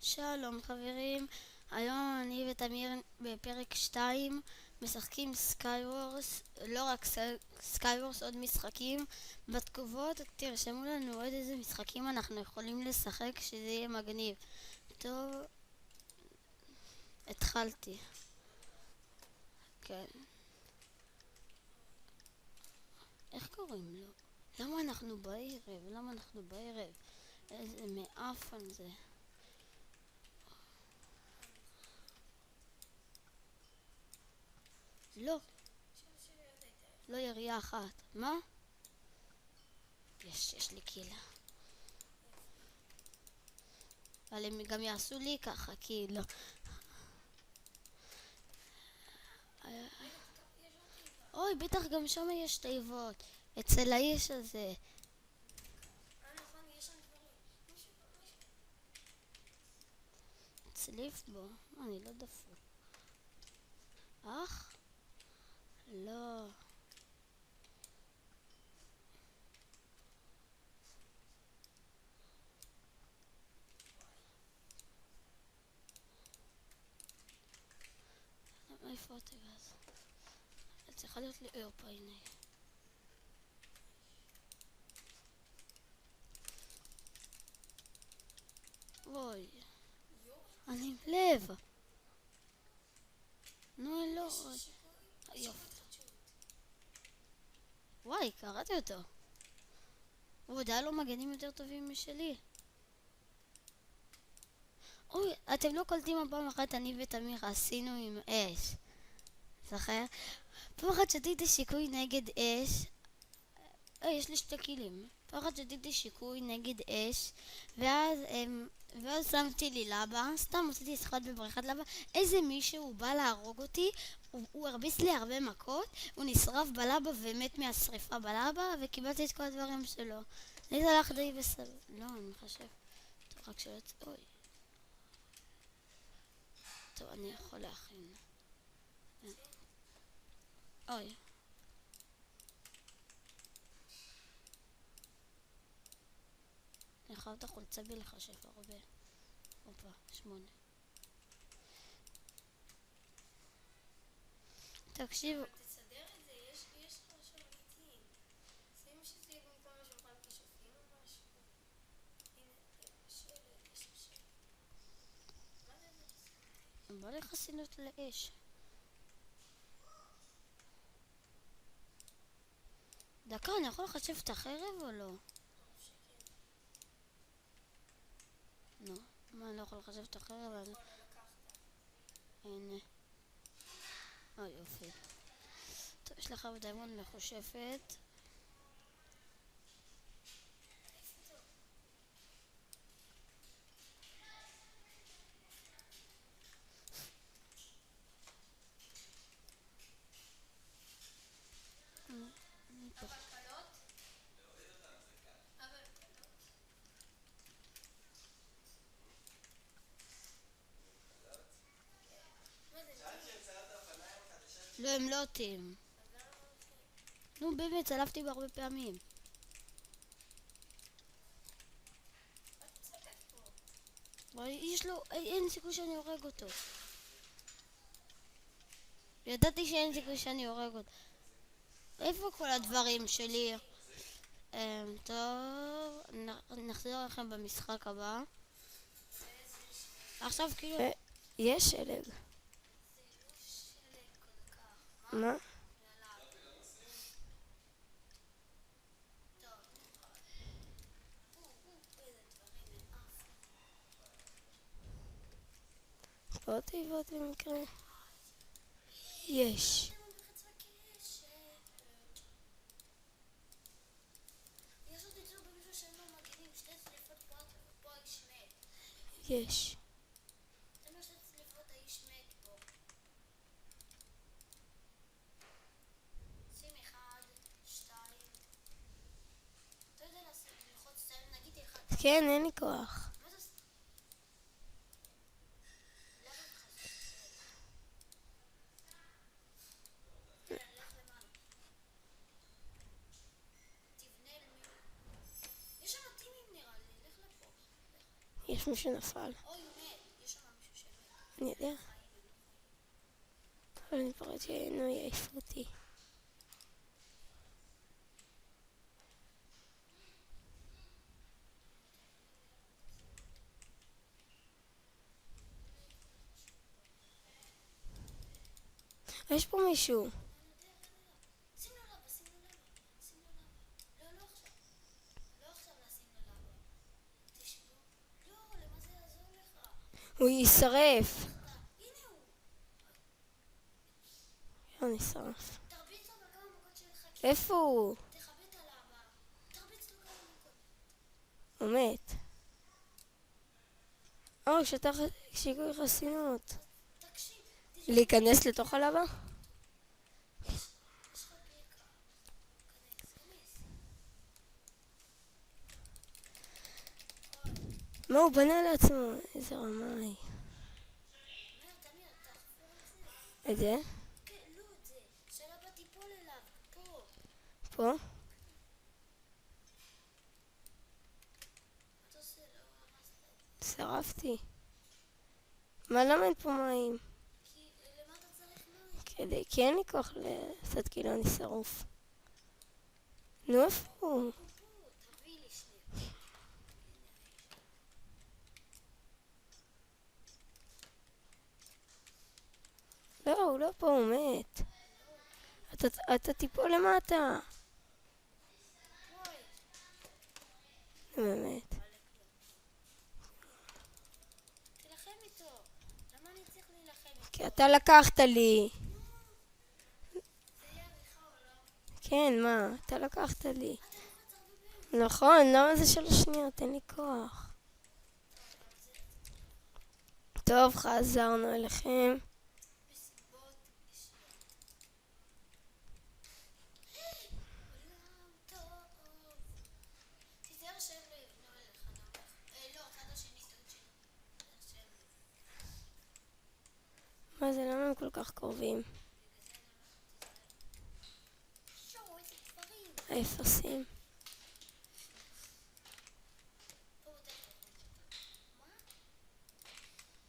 שלום חברים, היום אני ותמיר בפרק 2 משחקים סקייוורס, לא רק סקייוורס, עוד משחקים. בתגובות תרשמו לנו עוד איזה משחקים אנחנו יכולים לשחק שזה יהיה מגניב. טוב, התחלתי. כן. איך קוראים לו? למה אנחנו בערב? איזה מאפן זה. לא ירייה אחת. מה? יש לי קילה. אבל הם גם יעשו לי ככה, כאילו. אוי, בטח גם שם יש תיבות. אצל האיש הזה. צליף בו. אני לא דפוק. אח? לא. איפה התיבה הזו? צריכה להיות לי אירופה, הנה. אוי. אני עם לב. נו, לא. יופי. וואי, קראתי אותו. הוא עוד היה לו מגנים יותר טובים משלי. אוי, אתם לא קולטים הפעם אחת אני ותמיר עשינו עם אש. זוכר? פעם אחת שתיתי שיקוי נגד אש. יש לי 2 קילים. פעם אחת שתיתי שיקוי נגד אש, ואז שמתי לי לבה, סתם עשיתי שחת בבריכת לבה. איזה מישהו בא להרוג אותי, הוא הרביץ לי הרבה מכות, הוא נשרף בלבה ומת מהשריפה בלבה, וקיבלתי את כל הדברים שלו. אני הלך די בסדר. לא, אני מחשב. טוב, רק אוי. טוב, אני יכול להכין. אוי. אני חייב את החולצה בי לחשב הרבה. הופה, 8. תקשיבו. תסדר את זה, יש לך שרביטים. שים שזה יהיה במקום השולחן כשופים או משהו. הנה, שלט, יש לך שלט. מה זה? בא לי חסינות לאש. דקה, אני יכול לחשב את החרב או לא? נו, מה, אני לא יכול לחשב את החרב? הנה. יופי. טוב, יש לך בדיימון מחושפת. לא, הם לא אותים. נו, באמת, צלפתי בהרבה פעמים. יש לו, אין סיכוי שאני הורג אותו. ידעתי שאין סיכוי שאני הורג אותו. איפה כל הדברים שלי? טוב, נחזור לכם במשחק הבא. עכשיו כאילו... יש שלג. מה? עוד תיבות במקרה? יש. יש. כן, אין לי כוח. יש מי שנפל. אוי, מת. אני יודע. אבל אני מפחד שנו יעיפו אותי. יש פה מישהו. שים לו לבה, שים לו לבה, שים לו לבה. לא, לא עכשיו. לא עכשיו לשים לו לבה. תשבו. לא, למה זה יעזור לך? הוא יישרף. הנה הוא. לא נשרף. תרביץ לו בכמה מכות שלך. איפה הוא? תכבה את הלבה. תרביץ לו כמה מכות. הוא מת. הוא שטח שיקוי חסינות. תקשיב. להיכנס לתוך הלבה? יש לך בקע. כנס. מה הוא בנה לעצמו? איזה רמאי. תמיר, תחפור את זה. את זה? כן, לא את זה. שהלבה תיפול אליו. פה. פה? אתה עושה לו הרסת. שרפתי. מה, למה אין פה מים? כי למה אתה צריך מים? כי אין לי כוח לעשות כאילו אני שרוף. נו, איפה הוא? פה, תביא לי שנייה. לא, הוא לא פה, הוא מת. אתה תיפול למטה. בואי. באמת. תילחם איתו. למה אני צריך להילחם איתו? כי אתה לקחת לי. זה יהיה עריכה או לא? כן, מה? אתה לקחת לי. אתה לוחץ הרבה פעמים. נכון, למה זה 3 שניות? אין לי כוח. טוב, חזרנו אליכם. מסיבות אישיות. עולם טוב. תיזהר שהם לא יבנו אליך נמוך. לא, הצד השני, צד שני. תיזהר שהם מה זה, למה הם כל כך קרובים? שואו, איזה דברים. האפסים. פה תכף. מה?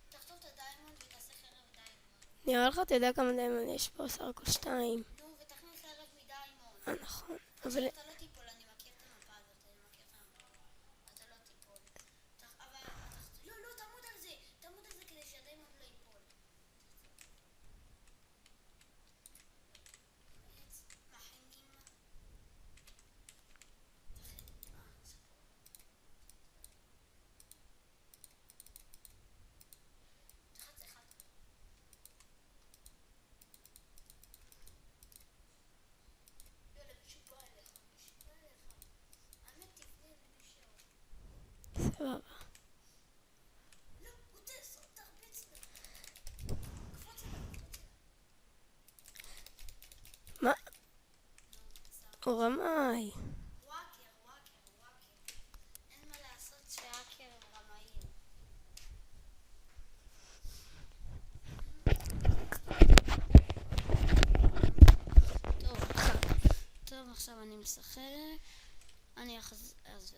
תחטוף את הדיימונד ותעשה חרב דיימונד. נראה לך, אתה יודע כמה דיימון יש פה? סך הכל 2. נו, ותכניס חרב מדיימונד. נכון. עכשיו אבל אתה לא תיפול, אני מכיר את המפה הזאת, אני מכיר את המפה. אתה לא תיפול. לא, לא, תעמוד על זה. תעמוד על זה כדי שהדיימונד לא ייפול. מכינים. תחץ אחד. יאללה, מישהו בא אליך. מישהו בא אליך. האמת תפנה למישהו. סבבה. לא, הוא תרביץ לו. קפוץ אליו, קפוץ אליו. מה? נו, הוא רמאי. וואקר. אין מה לעשות שהאקר הם רמאים. טוב, עכשיו אני משחק. אני אחז... אז...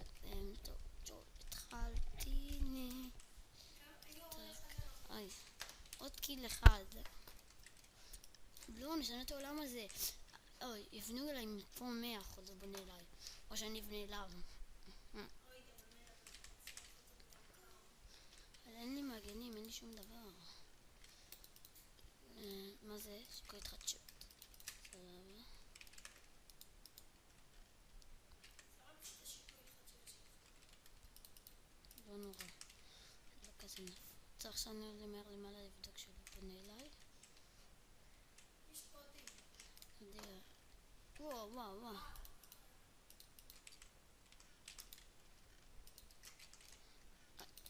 טוב, התחלתי... אוי, עוד קיל אחד. לא, נשנה את העולם הזה. אוי, יבנו אליי מפה 100% הוא בונה אליי. או שאני אבנה אליו. אבל אין לי מגנים, אין לי שום דבר. מה זה? שיקוי התחדשות. סבבה. לא נורא. לא כזה נפ. צריך שאני עולה מהר למעלה לבדוק שהוא בונה אליי. יש פרטים. יודע. וואו.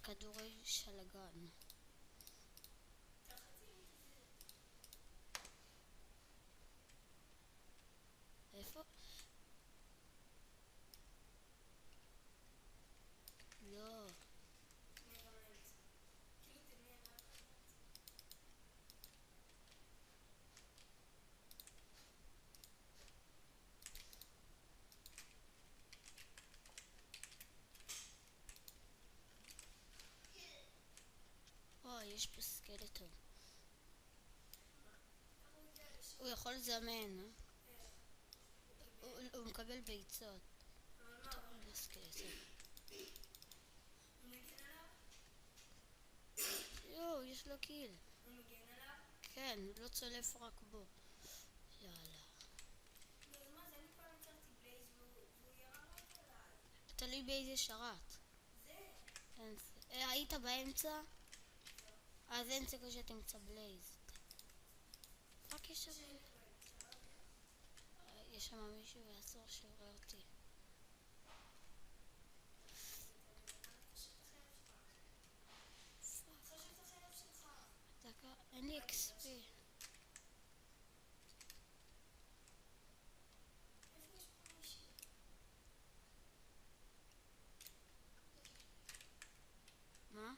כדורי שלגן. איפה? לא. יש פה סקלטון. הוא יכול לזמן, הוא מקבל ביצות. לא סקלטון. יואו, יש לו קיל. הוא מגן עליו? כן, הוא לא צולף רק בו. יאללה. נו, אז מה, זה אני פעם יצרתי בלייז והוא ירה רק עליי. תלוי באיזה שרת. זה? אין זה. היית באמצע? אז אין סיכוי שתמצא בלייז. רק יש שם... יש שם מישהו ואסור שיראה אותי. דקה, אין לי XP. מה?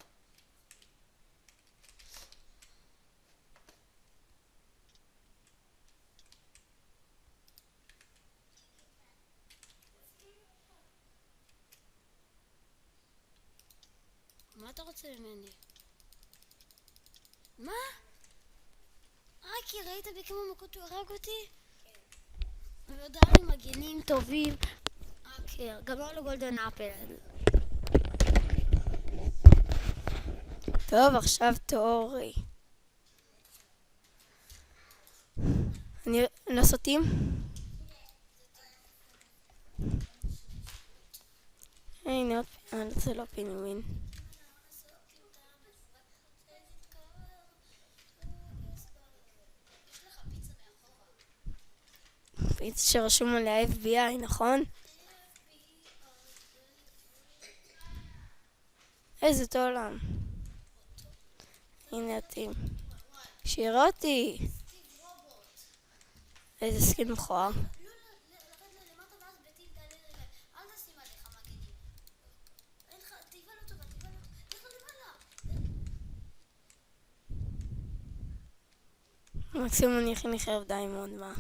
מה אתה רוצה ממני? מה? כי ראית בכמה מכות הוא הרג אותי? ויודע לי מגנים טובים. כן, גמר לו גולדן אפל. טוב, עכשיו תיאורי. אני לעשות טים? הנה עוד פעם, זה לא פינגווין. פיצה שרשום עליה FBI, נכון? איזה עולם. הנה הטים. שירה אותי. איזה סקין מכוער. מקסימום אני אכין לי חרב דיימונד, מה?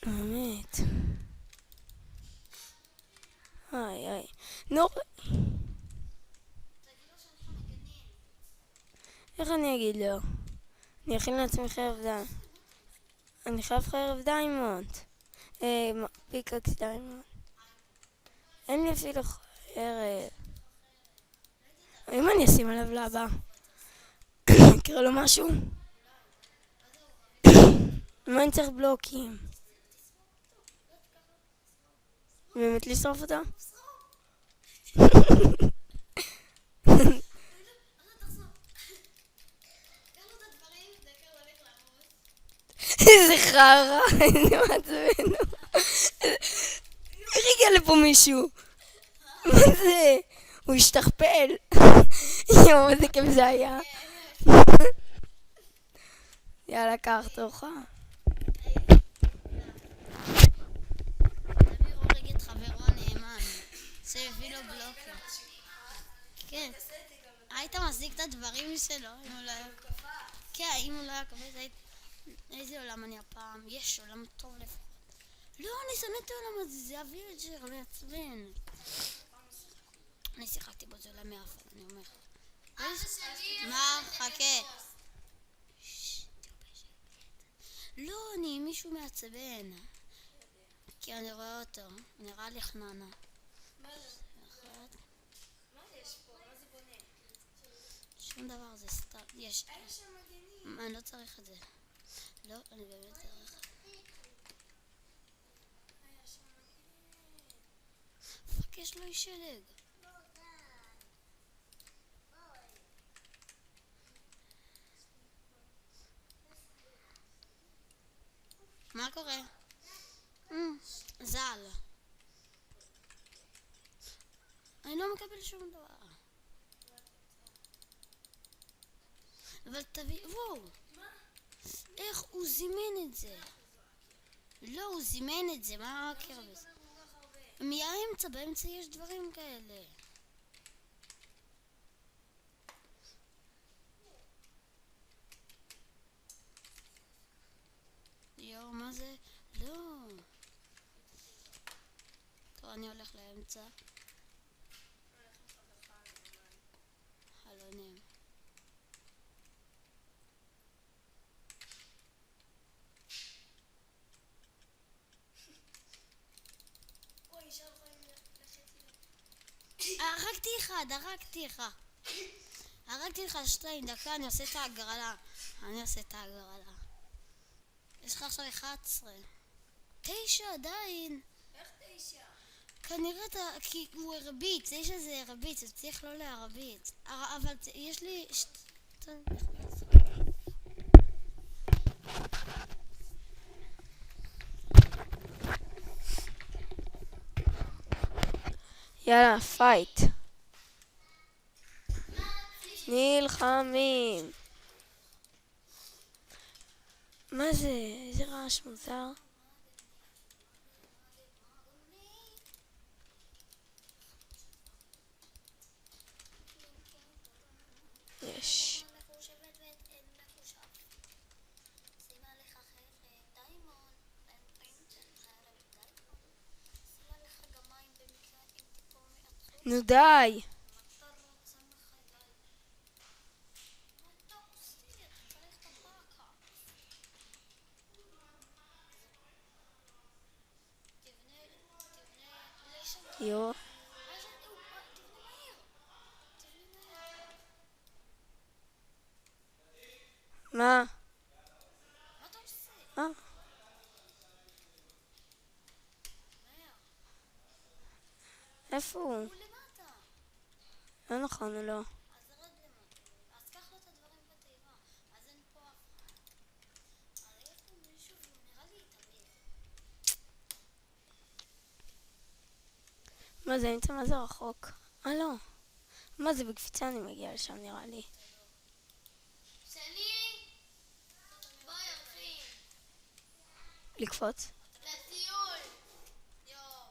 באמת. איי. נו. איך אני אגיד לו? אני אכין לעצמי חרב דיימונד. אני חייב חרב דיימונד. פיקאקס דיימונד. אין לי אפילו חרב. אם אני אשים עליו לבא? יקרה לו משהו? מה אני צריך בלוקים? באמת לשרוף אותה? איזה חרא, איזה מעצבנו. איך הגיע לפה מישהו? מה זה? הוא השתכפל. יואו, איזה כיף זה היה. יאללה, קח תורך. תמיר הורג את חברו הנאמן. זה הביא לו בלוקר. כן. היית משיג את הדברים שלו אם הוא לא היה... כן, אם הוא לא היה כבד, איזה עולם אני הפעם? יש עולם טוב לפחות. לא, אני שונא את העולם הזה, זה הווירג'ר, מעצבן. אני שיחקתי בו, זה עולם מאפן, אני אומר. מה? חכה. לא, אני מישהו מעצבן. כי אני רואה אותו, נראה לי חננה. מה יש פה? מה זה בונה? שום דבר, זה סתם, יש. היה שם מגנים. אני לא צריך את זה. לא, אני באמת צריך. היה שם מגנים. פאק, יש לו איש שלג. מה קורה? זל. אני לא מקבל שום דבר. אבל תביא... וואו! איך הוא זימן את זה? לא, הוא זימן את זה, מה הקרב הזה? מהאמצע, באמצע יש דברים כאלה. יואו, מה זה? לא. טוב, אני הולך לאמצע. חלונים. הרגתי אחד, הרגתי לך 2 דקה, אני עושה את ההגרלה. יש לך עכשיו 11. 9 עדיין. איך 9? כנראה כי הוא הרביץ, יש איזה הרביץ, אז צריך לא להרביץ. אבל יש לי... יאללה, פייט. נלחמים. מה זה? איזה רעש מוזר. יש. נו די. יו. מה? איפה הוא? לא נכון, הוא לא. אז קח לו את הדברים בתיבה. אז אין פה אף אחד. הרי יש פה מישהו והוא נראה לי התאבד. מה זה, נמצא מה זה רחוק? לא. מה זה, בקפיצה אני מגיעה לשם נראה לי. שני! בואי אחי! לקפוץ? לטיול!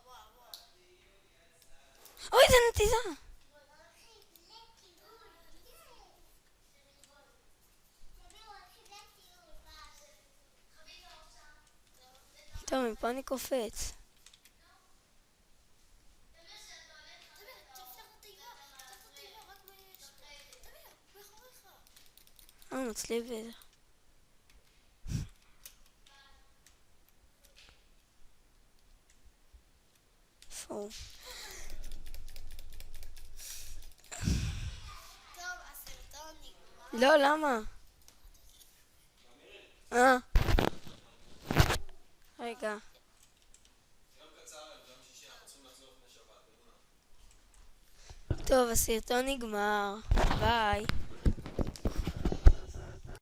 וואו. אוי, זה נטיזה! טוב, מפה אני קופץ. מצליב וזה. איפה הוא? טוב, הסרטון נגמר. לא, למה? רגע. טוב, הסרטון נגמר. ביי.